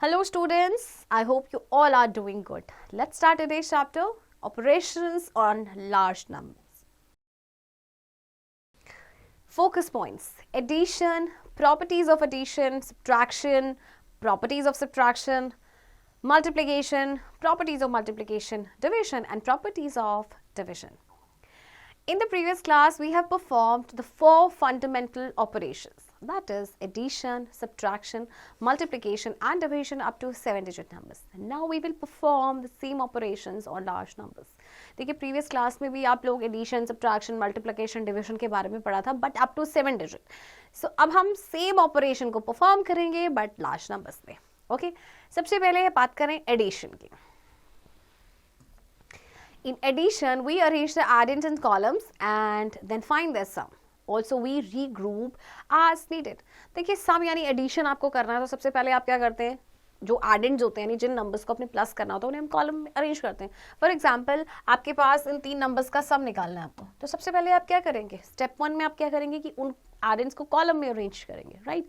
Hello students, I hope you all are doing good. Let's start today's chapter, operations on large numbers. Focus points: addition, properties of addition, subtraction, properties of subtraction, multiplication, properties of multiplication, division and properties of division. In the previous class, we have performed the four fundamental operations, that is addition, subtraction, multiplication and division up to 7-digit numbers. Now we will perform the same operations on large numbers. देखिए previous class में भी आप लोग addition, subtraction, multiplication, division के बारे में पढ़ा था, but up to 7 digit. So अब हम same operation को perform करेंगे but large numbers में. Okay? सबसे पहले बात करें addition की. In addition, we arrange the addends in columns and then find their sum. Also, we regroup as needed. देखिए sum यानी addition आपको करना है तो सबसे पहले आप क्या करते हैं, जो addends होते हैं यानी जिन numbers को अपने plus करना होता है उन्हें हम column में arrange करते हैं. For example, आपके पास इन 3 numbers का sum निकालना है आपको, तो सबसे पहले आप क्या करेंगे, step 1 में आप क्या करेंगे कि उन addends को column में arrange करेंगे, right?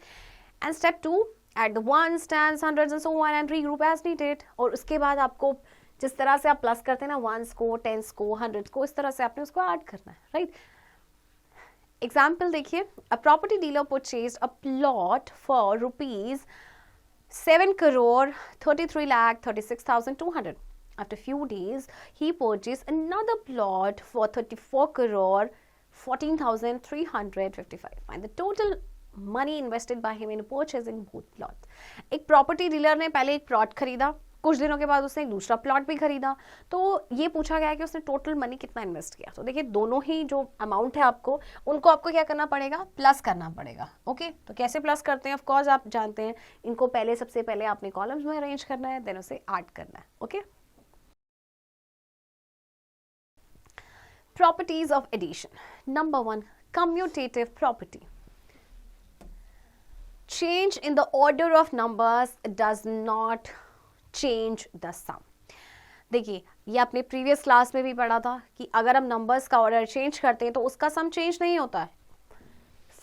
And step 2, add the ones, tens, hundreds and so on and regroup as needed. और उसके बाद आपको जिस तरह से आप प्लस करते हैं ना, वंस को, टेंस को, हंड्रेड्स को, इस तरह से आपने उसको ऐड करना है, राइट? एग्जाम्पल देखिए, a property dealer purchased a plot for ₹7,33,36,200. After few days, he purchased another plot for 34,14,355. Find the total money invested by him in purchasing both plots. एक प्रॉपर्टी डीलर ने पहले एक plot खरीदा, कुछ दिनों के बाद उसने एक दूसरा प्लॉट भी खरीदा, तो ये पूछा गया कि उसने टोटल मनी कितना इन्वेस्ट किया. तो देखिए दोनों ही जो अमाउंट है आपको, उनको आपको क्या करना पड़ेगा, प्लस करना पड़ेगा. ओके, तो कैसे प्लस करते हैं, ऑफ कोर्स आप जानते हैं, इनको पहले सबसे पहले आपने कॉलम्स में अरेंज करना है, देन उसे ऐड करना है. Okay, properties of addition. Number 1, commutative property. Change in the order of numbers does not change the sum. देखिए ये आपने प्रीवियस क्लास में भी पढ़ा था कि अगर हम नंबर्स का ऑर्डर चेंज करते हैं तो उसका सम चेंज नहीं होता है.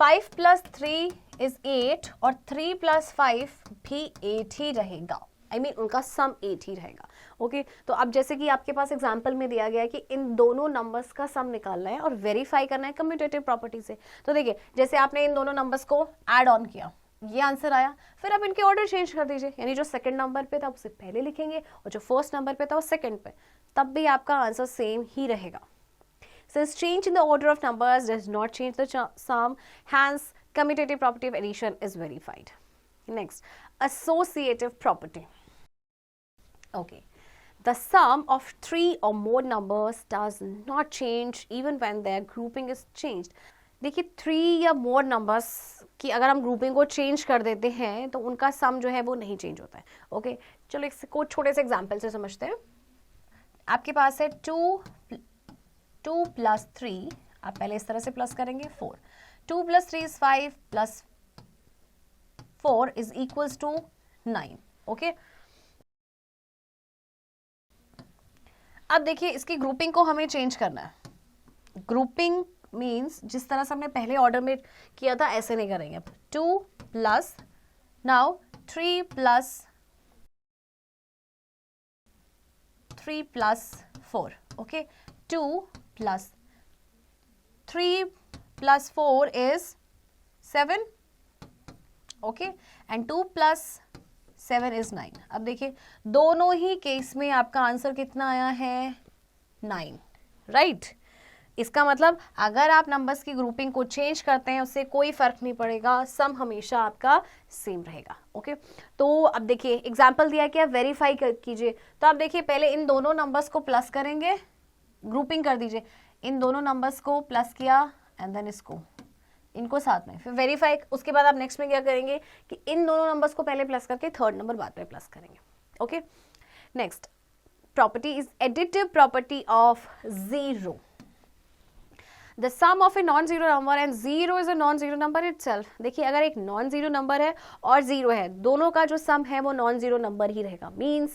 5 + 3 = 8 और 3 + 5 भी 8 ही रहेगा. I mean, उनका सम 8 ही रहेगा. ओके, तो अब जैसे कि आपके पास एग्जाम्पल में दिया गया है कि इन दोनों नंबर्स का सम निकालना है और वेरीफाई करना है कम्यूटेटिव प्रॉपर्टी से. तो देखिए जैसे आपने इन दोनों नंबर्स को ऐड ऑन किया, ये आंसर आया, फिर आप इनके ऑर्डर चेंज कर दीजिए, यानी जो सेकंड नंबर पे था उसे पहले लिखेंगे और जो फर्स्ट नंबर पे था वो सेकंड पे, तब भी आपका आंसर सेम ही रहेगा. Since change in the order of numbers does not change the sum, hence commutative property of addition is verified. Next, associative property. Okay, the sum of 3 or more numbers does not change even when their grouping is changed. देखिए 3 या मोर numbers की अगर हम grouping को change कर देते हैं तो उनका सम जो है वो नहीं चेंज होता है. ओके, चलो इसको छोटे से एग्जांपल से समझते हैं. आपके पास है 2 + 3, आप पहले इस तरह से प्लस करेंगे 4. 2 + 3 = 5 + 4 = 9. ओके, अब देखिए इसकी ग्रुपिंग को हमें चेंज करना है. ग्रुपिंग मीन्स जिस तरह से हमने पहले ऑर्डर में किया था ऐसे नहीं करेंगे. 2 + now 3 + 4. Okay, 2 + 3 + 4 is 7. Okay, and 2 + 7 is 9. अब देखिए दोनों ही केस में आपका आंसर कितना आया है, 9, राइट? इसका मतलब अगर आप नंबर्स की ग्रुपिंग को चेंज करते हैं उससे कोई फर्क नहीं पड़ेगा, सम हमेशा आपका सेम रहेगा. ओके, तो अब देखिए एग्जांपल दिया कि आप वेरीफाई कीजिए. तो आप देखिए पहले इन दोनों नंबर्स को प्लस करेंगे, ग्रुपिंग कर दीजिए, इन दोनों नंबर्स को प्लस किया एंड देन इनको साथ में फिर वेरीफाई. उसके बाद आप नेक्स्ट में क्या करेंगे कि इन दोनों नंबर्स को पहले प्लस करके थर्ड नंबर बाद में प्लस करेंगे. Okay, next property is additive property of 0. The sum of a non-zero number and 0 is a non-zero number itself. देखिए अगर एक non-zero number है और 0 है, दोनों का जो sum है वो non-zero number ही रहेगा. Means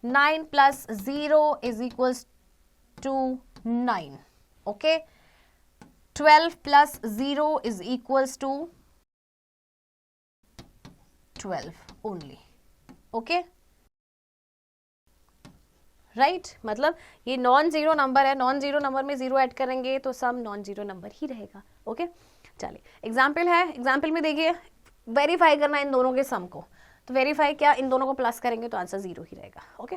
9 + 0 = 9. Okay, 12 + 0 = 12 only. Okay right, मतलब ये नॉन जीरो नंबर है, नॉन जीरो नंबर में जीरो ऐड करेंगे तो सम नॉन जीरो नंबर ही रहेगा। ओके चलिए एग्जाम्पल है, एग्जाम्पल में देखिए वेरीफाई करना इन दोनों के सम को, तो वेरीफाई क्या, इन दोनों को प्लस करेंगे तो आंसर जीरो ही रहेगा। Okay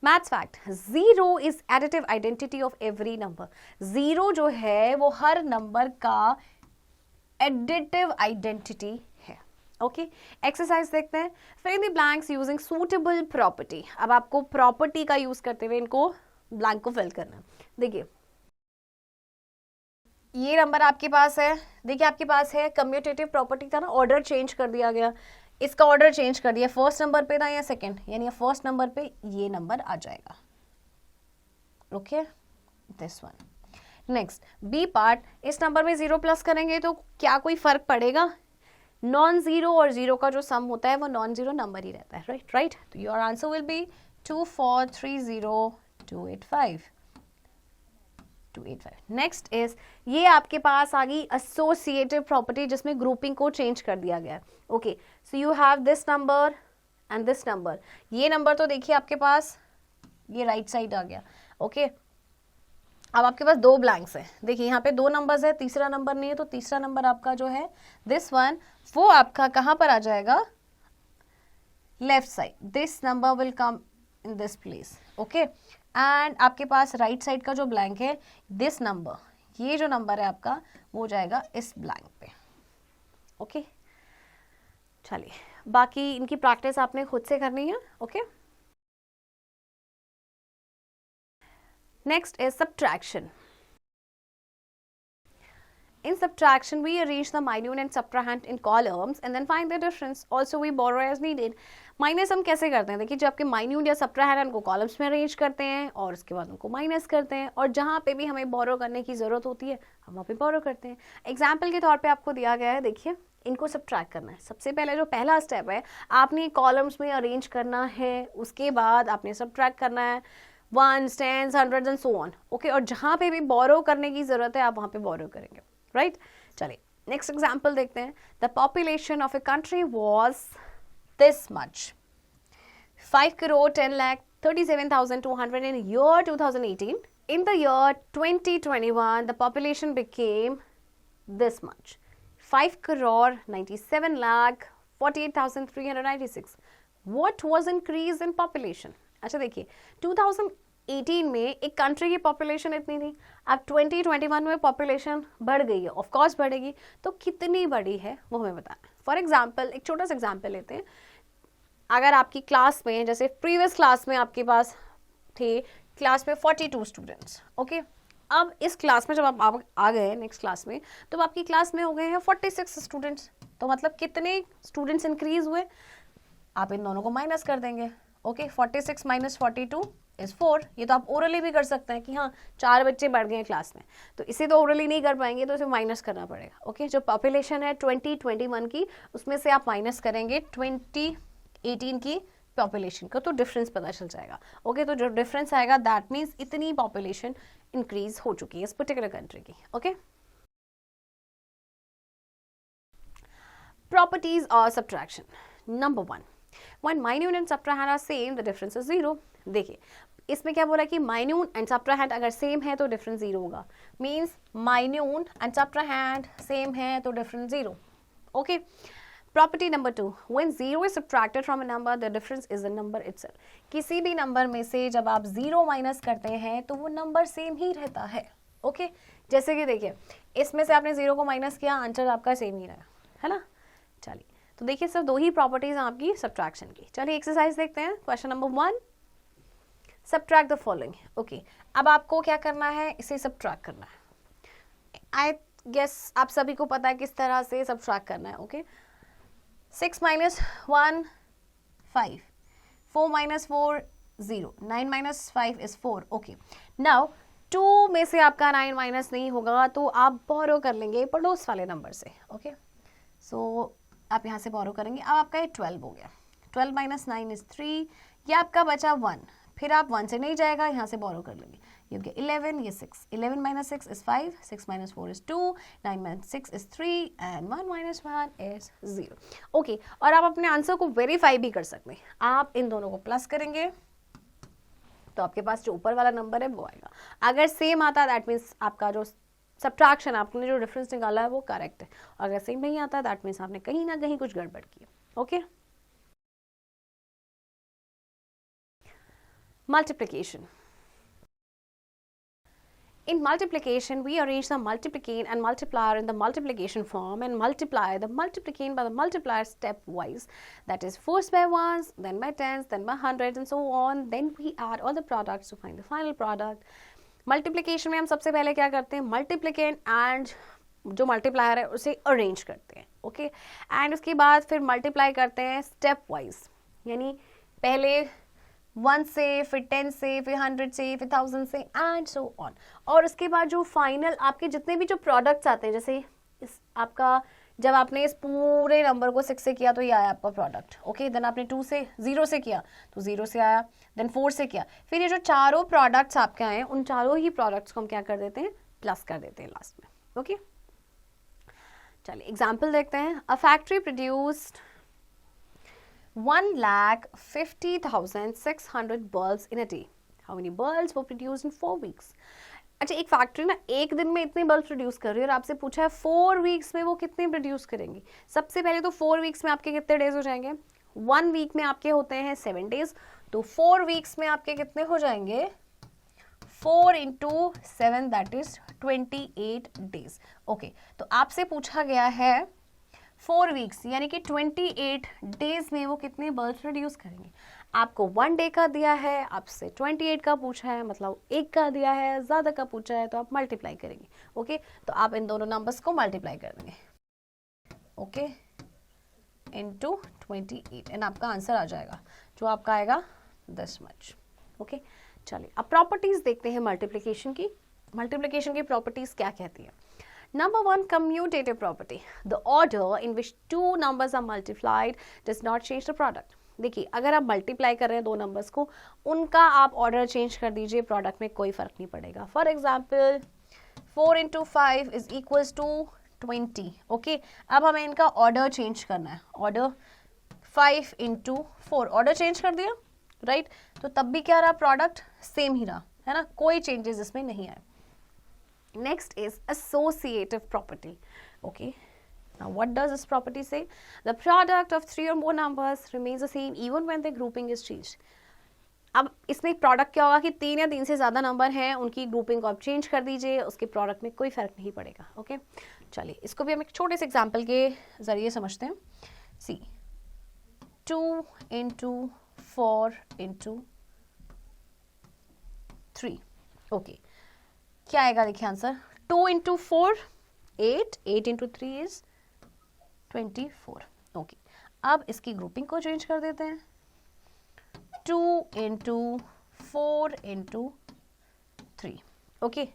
maths fact, zero is additive identity of every number. Zero जो है वो हर नंबर का एडिटिव आइडेंटिटी है। ओके एक्सरसाइज देखते हैं, fill in the blanks using suitable property. अब आपको प्रॉपर्टी का यूज करते हुए इनको ब्लैंक को फिल करना है। देखिए ये नंबर आपके पास है, देखिए आपके पास है कम्यूटेटिव प्रॉपर्टी था ना, ऑर्डर चेंज कर दिया गया, इसका ऑर्डर चेंज कर दिया, फर्स्ट नंबर पे था या सेकंड, यानी फर्स्ट नंबर पे ये नंबर आ जाएगा। Okay this one. Next B part, इस नंबर में जीरो प्लस करेंगे तो क्या कोई फर्क पड़ेगा? नॉन जीरो और जीरो का जो सम होता है वो नॉन जीरो नंबर ही रहता है, राइट राइट। तो your answer will be 2430285। Next is, ये आपके पास आ गई एसोसिएटिव प्रॉपर्टी जिसमें ग्रुपिंग को चेंज कर दिया गया है। Okay so you have this number and this number, ये नंबर तो देखिए आपके पास ये राइट साइड आ गया। ओके अब आपके पास दो ब्लैंक्स हैं, देखिए यहाँ पे दो नंबर्स है, तीसरा नंबर नहीं है, तो तीसरा नंबर आपका जो है दिस वन, वो आपका कहाँ पर आ जाएगा? Left side. This number will come in this place. Okay and आपके पास राइट साइड का जो ब्लैंक है, दिस नंबर, ये जो नंबर है आपका वो जाएगा इस ब्लैंक पे। ओके चलिए बाकी इनकी प्रैक्टिस आपने खुद से करनी है। Okay next is subtraction. In subtraction, we arrange the minute and subtrahend in columns and then find the difference. Also, we borrow as needed. Minus हम कैसे करते हैं? देखिए जब आपके माइन्यूट या सब्ट्रैहेंड को कॉलम्स में अरेंज करते हैं और उसके बाद उनको माइनस करते हैं, और जहाँ पे भी हमें बोरो करने की ज़रूरत होती है हम वहाँ पे बोरो करते हैं। एग्जाम्पल के तौर पे आपको दिया गया है, देखिए इनको सब्ट्रैक्ट करना है। सबसे पहले जो पहला स्टेप है, आपने कॉलम्स में अरेंज करना है, उसके बाद आपने सब्ट्रैक्ट करना है ones, tens, hundreds and so on. Okay और जहाँ पे भी बोरो करने की ज़रूरत है आप वहाँ पे बोरो करेंगे, राइट चलिए नेक्स्ट एग्जाम्पल देखते हैं। The population of a country was this much, 5,10,37,200 in year 2018. In the year 2021, the population became this much, 5,97,48,396. What was increase in population? अच्छा देखिए 2018 में एक कंट्री की पॉपुलेशन इतनी थी, अब 2021 में पॉपुलेशन बढ़ गई है, ऑफ कोर्स बढ़ेगी, तो कितनी बड़ी है वो हमें बताना। फॉर एग्जांपल एक छोटा सा एग्जांपल लेते हैं, अगर आपकी क्लास में, जैसे प्रीवियस क्लास में आपके पास थे क्लास में 42 स्टूडेंट्स। ओके अब इस क्लास में जब आप आ गए नेक्स्ट क्लास में, तो आपकी क्लास में हो गए हैं 46 स्टूडेंट्स, तो मतलब कितने स्टूडेंट्स इंक्रीज हुए? आप इन दोनों को माइनस कर देंगे। Okay 46 minus 42 is 4। ये तो आप ओरली भी कर सकते हैं कि हाँ 4 बच्चे बढ़ गए हैं क्लास में, तो इसे तो ओरली नहीं कर पाएंगे तो इसे माइनस करना पड़ेगा। ओके जो पॉपुलेशन है 2021 की, उसमें से आप माइनस करेंगे 2018 की पॉपुलेशन का, तो डिफरेंस पता चल जाएगा। ओके तो जो डिफरेंस आएगा दैट मीन्स इतनी पॉपुलेशन इंक्रीज हो चुकी है इस पर्टिकुलर कंट्री की। Okay properties of subtraction. Number 1, when minute and subtrahend are same, the difference is 0. देखिए इसमें क्या बोला कि माइन्यूट एंड सब्ट्रैहेंड अगर सेम है तो डिफरेंस 0 होगा, मीन्स माइन्यूट एंड सब्ट्रैहेंड सेम है तो difference 0। Okay property number 2, when 0 is subtracted from a number, the difference is the number itself. किसी भी नंबर में से जब आप 0 माइनस करते हैं तो वो नंबर सेम ही रहता है। ओके जैसे कि देखिए इसमें से आपने 0 को माइनस किया, आंसर आपका सेम ही रहा, है ना। चलिए तो देखिए सिर्फ 2 ही प्रॉपर्टीज हैं आपकी सब्ट्रैक्शन की। चलिए एक्सरसाइज देखते हैं। Question number 1, subtract the following. Okay अब आपको क्या करना है, इसे सब्ट्रैक्ट करना है। आई गेस आप सभी को पता है किस तरह से सब्ट्रैक्ट करना है। Okay 6 minus 1 5, 4 minus 4 0, 9 minus 5 is 4. Okay now 2 में से आपका 9 माइनस नहीं होगा तो आप बोरो कर लेंगे पड़ोस वाले नंबर से। ओके सो आप यहाँ से बोरो करेंगे, अब आपका ये 12 हो गया। 12 minus 9 is 3, ये आपका बचा 1, फिर आप 1 से नहीं जाएगा, यहाँ से बोरो कर लेंगे, you get 11, ये 6, 11 minus 6 is 5, 6 minus 4 is 2, 9 minus 6 is 3 and 1 minus 1 is 0. Okay, और आप अपने आंसर को वेरीफाई भी कर सकते हैं। आप इन दोनों को प्लस करेंगे तो आपके पास जो ऊपर वाला नंबर है वो आएगा। अगर सेम आता है दैट मीन्स आपका जो सब्ट्रैक्शन, आपने जो डिफरेंस निकाला है वो करेक्ट है। अगर सेम नहीं आता दैट मीन्स आपने कहीं ना कहीं कुछ गड़बड़ की। Okay, multiplication. In multiplication, we arrange the multiplicand and multiplier in the multiplication form and multiply the multiplicand by the multiplier stepwise. That is first by ones, then by tens, then by hundreds and so on. Then we add all the products to find the final product. Multiplication में हम सबसे पहले क्या करते हैं, multiplicand and जो multiplier है उसे arrange करते हैं, okay? And उसके बाद फिर multiply करते हैं stepwise, यानी पहले 1 से, फिर 10 से, फिर 100 से, फिर 1000 से एंड सो ऑन। और उसके बाद जो फाइनल आपके जितने भी जो प्रोडक्ट्स आते हैं, जैसे इस आपका जब आपने इस पूरे नंबर को 6 से किया तो ये आया आपका प्रोडक्ट, ओके। देन आपने 2 से 0 से किया तो 0 से आया, देन 4 से किया, फिर ये जो चारों प्रोडक्ट्स आपके आए उन चारों ही प्रोडक्ट्स को हम क्या कर देते हैं, प्लस कर देते हैं लास्ट में, ओके। चलिए एग्जाम्पल देखते हैं। A factory produced 1,50,600 bulbs in a day. How many bulbs were produced in 4 weeks? अच्छा, एक फैक्ट्री ना एक दिन में इतने बल्ब प्रोड्यूस कर रही है और आपसे पूछा है 4 वीक्स में वो कितने प्रोड्यूस करेंगी। सबसे पहले तो 4 वीक्स में आपके कितने डेज हो जाएंगे, 1 वीक में आपके होते हैं 7 डेज, तो 4 वीक्स में आपके कितने हो जाएंगे, 4 into 7 that is 28 days. Okay, तो आपसे पूछा गया है 4 वीक्स यानी कि 28 डेज में वो कितने बल्ब प्रोड्यूस करेंगे। आपको 1 डे का दिया है, आपसे 28 का पूछा है, मतलब 1 का दिया है, ज़्यादा का पूछा है, तो आप मल्टीप्लाई करेंगे, ओके। तो आप इन दोनों नंबर्स को मल्टीप्लाई कर देंगे, ओके, इनटू 28 एंड आपका आंसर आ जाएगा, जो आपका आएगा दिस मच, ओके। चलिए अब प्रॉपर्टीज देखते हैं मल्टीप्लिकेशन की। मल्टीप्लिकेशन की प्रॉपर्टीज क्या कहती है। Number 1, commutative property. The order in which 2 numbers are multiplied does not change the product. देखिए, अगर आप मल्टीप्लाई कर रहे हैं 2 नंबर्स को, उनका आप ऑर्डर चेंज कर दीजिए, प्रोडक्ट में कोई फर्क नहीं पड़ेगा। For example 4 into 5 is equals to 20, okay. अब हमें इनका ऑर्डर चेंज करना है, ऑर्डर 5 into 4 ऑर्डर चेंज कर दिया, राइट। तो तब भी क्या रहा, प्रोडक्ट सेम ही रहा, है ना, कोई चेंजेस इसमें नहीं आए। Next is associative property. Okay, now what does this property say? The product of 3 or more numbers remains the same even when their grouping is changed. अब इसमें प्रोडक्ट क्या होगा कि 3 या 3 से ज़्यादा नंबर हैं, उनकी ग्रुपिंग को आप चेंज कर दीजिए, उसके प्रोडक्ट में कोई फर्क नहीं पड़ेगा, ओके। चलिए इसको भी हम एक छोटे से एग्जाम्पल के ज़रिए समझते हैं। सी 2 into 4 into 3, ओके। क्या आएगा, देखिए answer 2 into 4 8, 8 into 3 is 24, okay. अब इसकी ग्रुपिंग को चेंज कर देते हैं, 2 into 4 into 3, okay.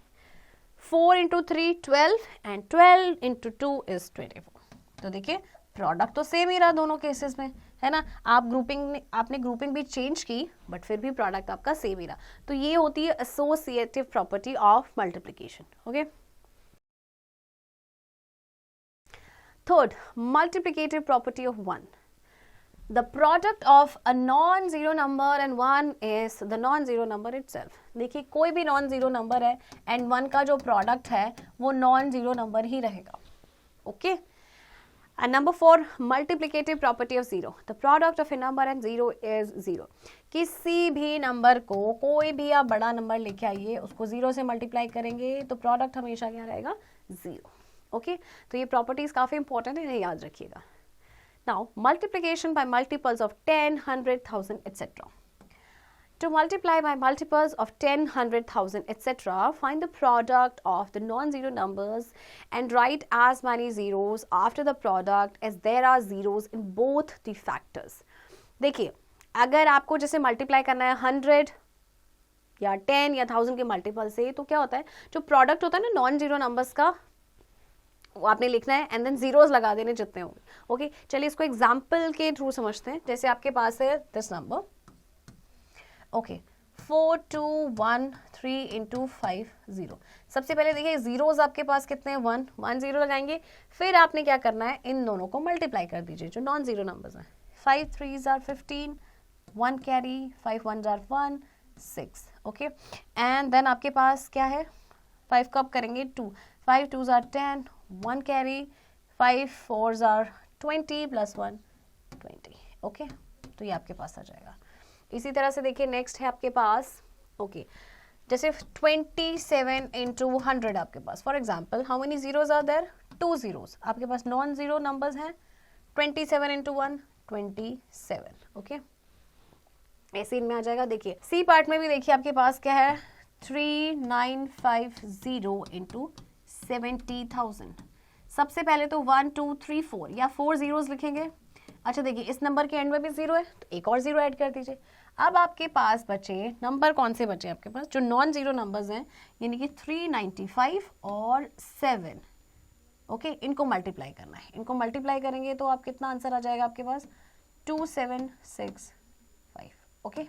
4 into 3 12 and 12 into 2 is 24। तो देखिए प्रोडक्ट तो सेम ही रहा दोनों केसेस में, है ना। आपने ग्रुपिंग भी चेंज की बट फिर भी प्रोडक्ट आपका सेम ही रहा। तो ये होती है associative property of multiplication, okay. Third, multiplicative property of 1. The product of a non zero number and 1 is the non zero number itself. देखिए कोई भी नॉन जीरो नंबर है एंड 1 का जो प्रोडक्ट है वो नॉन जीरो नंबर ही रहेगा, okay. And number 4, multiplicative property of 0. The product of a number and 0 is 0. किसी भी नंबर को, कोई भी आप बड़ा नंबर लेके आइए, उसको 0 से मल्टीप्लाई करेंगे तो प्रोडक्ट हमेशा क्या रहेगा, 0, ओके। तो ये प्रॉपर्टीज काफ़ी इंपॉर्टेंट है, याद रखिएगा। Now multiplication bye multiples of 10, 100,000 etc. To multiply by multiples of 10, 100,000 etc. find the product of the non-zero numbers and write as many zeros after the product as there are zeros in both the factors. देखिए अगर आपको जैसे multiply करना है 100 या 10 या 1000 के multiple से, तो क्या होता है, जो प्रोडक्ट होता है ना नॉन जीरो नंबर्स का, वो आपने लिखना है एंड देन जीरोस लगा देने जितने होंगे, ओके। चलिए इसको एग्जाम्पल के थ्रू समझते हैं। जैसे आपके पास है दिस नंबर, ओके, 4213 इंटू 5 0। सबसे पहले देखिए जीरोज आपके पास कितने हैं, 1 1 0 लगाएंगे, फिर आपने क्या करना है, इन दोनों को मल्टीप्लाई कर दीजिए जो नॉन जीरो नंबर्स हैं। 5 3s are 15, 1 carry, 5 1s are 1 6। Okay, and then आपके पास क्या है, 5 कब करेंगे 2, 5 2s are 10, 1 carry, 5 4s are 20 plus 1 20। Okay, तो ये आपके पास आ जाएगा। इसी तरह से देखिए नेक्स्ट है आपके पास, ओके, जैसे 27 इंटू 100 आपके पास, for example how many zeros are there, 2 zeros आपके पास, नॉन जीरो नंबर्स हैं। 27 इंटू 1 27। ओके, ऐसे इनमें आ जाएगा। देखिए सी पार्ट में भी देखिए आपके पास क्या है, 3950 इंटू 70,000। सबसे पहले तो 1 2 3 4 या 4 जीरोज लिखेंगे। अच्छा देखिए इस नंबर के एंड में भी जीरो है तो एक और जीरो ऐड कर दीजिए। अब आपके पास बचे नंबर, कौन से बचे आपके पास, जो नॉन जीरो नंबर्स हैं, यानी कि 395 और 7। ओके, इनको मल्टीप्लाई करना है। इनको मल्टीप्लाई करेंगे तो आप कितना आंसर आ जाएगा आपके पास, 2765। ओके,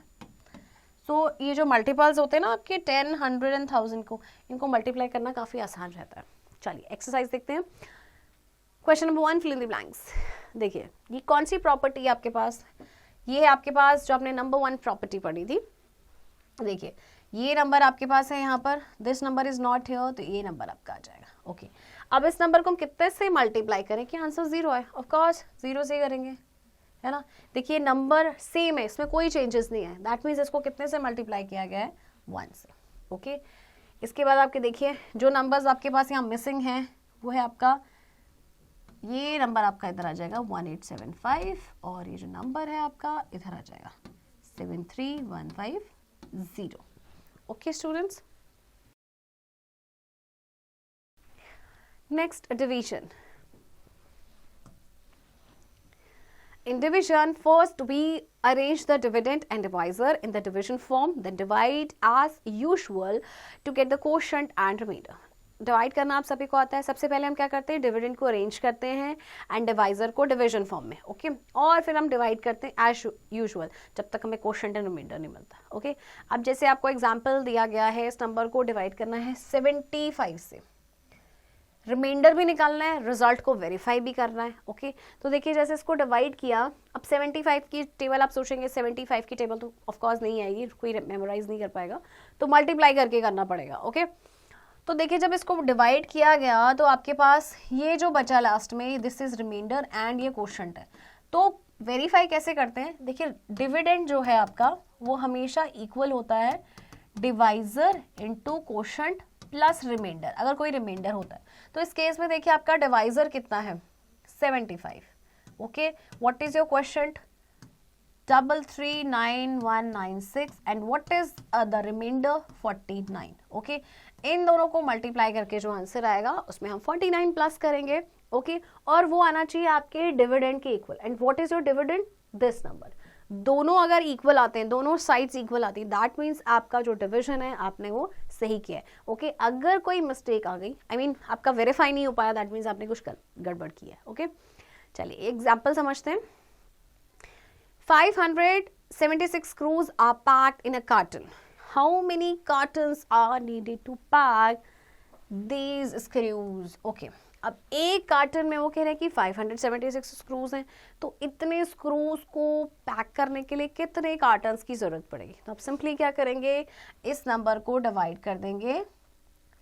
सो ये जो मल्टीपल्स होते हैं ना आपके 10, 100 एंड 1000 को, इनको मल्टीप्लाई करना काफ़ी आसान रहता है। चलिए एक्सरसाइज देखते हैं। Question number 1, fill in the blanks. देखिए ये कौन सी प्रॉपर्टी है आपके पास, ये है आपके पास जो आपने नंबर 1 प्रॉपर्टी पढ़ी थी। देखिए ये नंबर आपके पास है यहाँ पर, this number is not here, तो ये नंबर आपका आ जाएगा। ओके, अब इस नंबर को हम कितने से मल्टीप्लाई करें कि आंसर जीरो है, ऑफ कोर्स जीरो से करेंगे, है ना। देखिए नंबर सेम है, इसमें कोई चेंजेस नहीं है, दैट मीन्स इसको कितने से मल्टीप्लाई किया गया है, 1 से। ओके, इसके बाद आपके देखिए जो नंबर्स आपके पास यहाँ मिसिंग हैं वो है आपका, ये नंबर आपका इधर आ जाएगा 1875, और ये जो नंबर है आपका इधर आ जाएगा 73150। Okay students, next division. In division, first we arrange the dividend and divisor in the division form, then divide as usual to get the quotient and remainder. Divide करना आप सभी को आता है। सबसे पहले हम क्या करते हैं, डिविडेंड को अरेंज करते हैं एंड डिवाइजर को डिवीजन फॉर्म में। ओके, और फिर हम डिवाइड करते हैं एज यूजुअल जब तक हमें क्वोशंट एंड रिमाइंडर नहीं मिलता। ओके, अब जैसे आपको एग्जांपल दिया गया है, इस नंबर को डिवाइड करना है 75 से, रिमाइंडर भी निकालना है, रिजल्ट को वेरीफाई भी करना है। ओके, तो देखिए जैसे इसको डिवाइड किया, अब 75 की टेबल आप सोचेंगे 75 की टेबल तो ऑफकोर्स नहीं आएगी, कोई मेमोराइज नहीं कर पाएगा, तो मल्टीप्लाई करके करना पड़ेगा। ओके, तो देखिए जब इसको डिवाइड किया गया तो आपके पास ये जो बचा लास्ट में, दिस इज रिमाइंडर एंड ये क्वोशंट है। तो वेरीफाई कैसे करते हैं, देखिए डिविडेंड जो है आपका वो हमेशा इक्वल होता है divisor into quotient plus remainder, अगर कोई रिमाइंडर होता है। तो इस केस में देखिए आपका डिवाइजर कितना है, 75। Okay, what is your quotient, 339196, and what is the remainder, 49। Okay, इन दोनों को मल्टीप्लाई करके जो आंसर आएगा उसमें हम 49 प्लस करेंगे। ओके, और वो आना चाहिए आपके डिविडेंड के equal. And what is your dividend, this number. दोनों अगर इक्वल आते हैं, दोनों साइड्स इक्वल आती है, दैट मीन्स आपका जो डिवीजन है आपने वो सही किया है। ओके, अगर कोई मिस्टेक आ गई, आई मीन आपका वेरीफाई नहीं हो पाया, दैट मीन्स आपने कुछ गड़बड़ किया है। ओके, चलिए एग्जाम्पल समझते हैं। 576 screws are packed in a carton. How many cartons are needed to pack these screws? Okay. अब एक कार्टन में वो कह रहे हैं कि 576 स्क्रूज हैं, तो इतने स्क्रूज को पैक करने के लिए कितने कार्टन्स की जरूरत पड़ेगी। तो आप सिंपली क्या करेंगे, इस नंबर को डिवाइड कर देंगे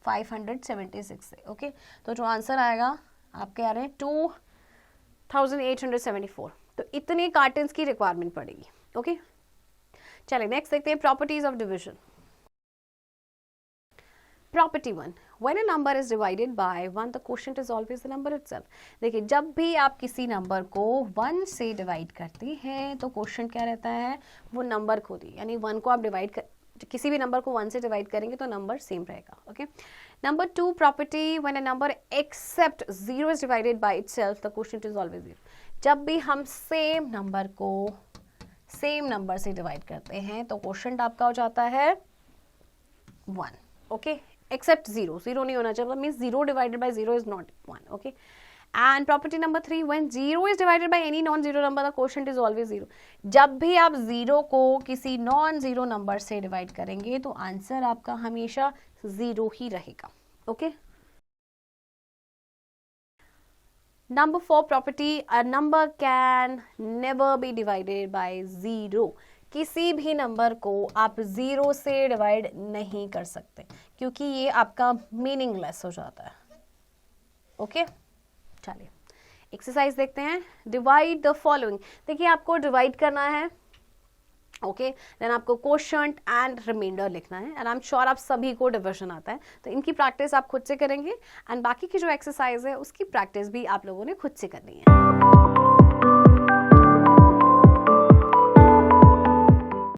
576 से। ओके, तो जो आंसर आएगा आपके आ रहे हैं 2874। तो इतने कार्टन्स की रिक्वायरमेंट पड़ेगी। ओके, चलिए नेक्स्ट देखते हैं properties of division. Property 1, when a number is divided by 1 the quotient is always the number itself। देखिए जब भी आप किसी नंबर को 1 से डिवाइड करते हैं तो क्वोशंट क्या रहता है, वो नंबर खुद ही, यानी 1 को आप डिवाइड कर, किसी भी नंबर को 1 से डिवाइड करेंगे तो नंबर सेम रहेगा। Okay, number 2 property, when a number except 0 is divided by itself the quotient is always 0। जब भी हम सेम नंबर को सेम नंबर से डिवाइड करते हैं तो क्वोशंट आपका हो जाता है 1। ओके, एक्सेप्ट 0, 0 नहीं होना चाहिए, means 0 divided by 0 is not 1। Okay, and property number 3, when 0 is divided by any non zero number the quotient is always 0. जब भी आप 0 को किसी नॉन जीरो नंबर से डिवाइड करेंगे तो आंसर आपका हमेशा 0 ही रहेगा. Okay. Number 4 property, a number can never be divided by 0. किसी भी नंबर को आप 0 से डिवाइड नहीं कर सकते क्योंकि ये आपका मीनिंगलेस हो जाता है. ओके, चलिए एक्सरसाइज देखते हैं. Divide the following. देखिए आपको डिवाइड करना है. ओके, देन आपको क्वोशंट एंड रिमाइंडर लिखना है. एंड आई एम श्योर आप सभी को डिविजन आता है, तो इनकी प्रैक्टिस आप खुद से करेंगे. एंड बाकी की जो एक्सरसाइज है उसकी प्रैक्टिस भी आप लोगों ने खुद से करनी है.